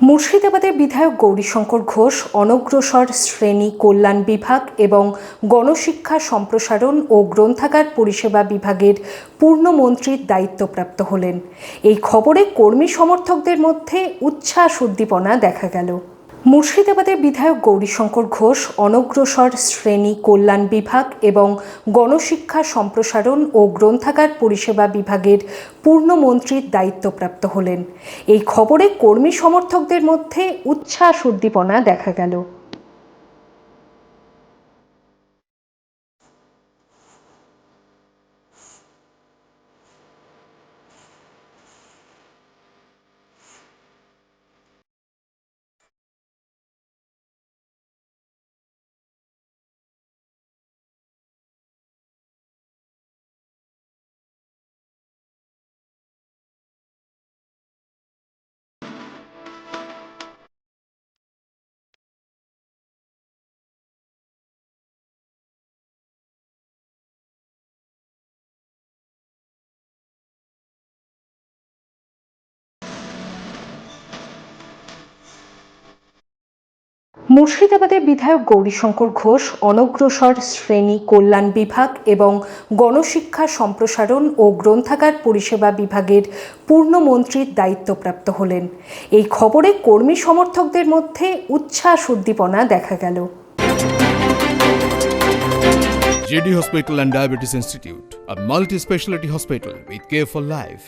মুর্শিদাবাদের বিধায়ক গৌরীশঙ্কর ঘোষ অনগ্রসর শ্রেণী কল্যাণ বিভাগ এবং গণশিক্ষা সম্প্রসারণ ও গ্রন্থাগার পরিষেবা বিভাগের পূর্ণমন্ত্রীর দায়িত্বপ্রাপ্ত হলেন। এই খবরে কর্মী সমর্থকদের মধ্যে উচ্ছ্বাস উদ্দীপনা দেখা গেল। মুর্শিদাবাদের বিধায়ক গৌরীশঙ্কর ঘোষ অনগ্রসর শ্রেণী কল্যাণ বিভাগ এবং গণশিক্ষা সম্প্রসারণ ও গ্রন্থাগার পরিষেবা বিভাগের পূর্ণমন্ত্রীর দায়িত্বপ্রাপ্ত হলেন। এই খবরে কর্মী সমর্থকদের মধ্যে উচ্ছ্বাস উদ্দীপনা দেখা গেল। মুর্শিদাবাদের বিধায়ক গৌরীশঙ্কর ঘোষ অনগ্রসর শ্রেণী কল্যাণ বিভাগ এবং গণশিক্ষা সম্প্রসারণ ও গ্রন্থাগার পরিষেবা বিভাগের পূর্ণমন্ত্রীর দায়িত্বপ্রাপ্ত হলেন। এই খবরে কর্মী সমর্থকদের মধ্যে উচ্ছ্বাস উদ্দীপনা দেখা গেল। JD Hospital and Diabetes Institute, a multi-specialty hospital with care for life.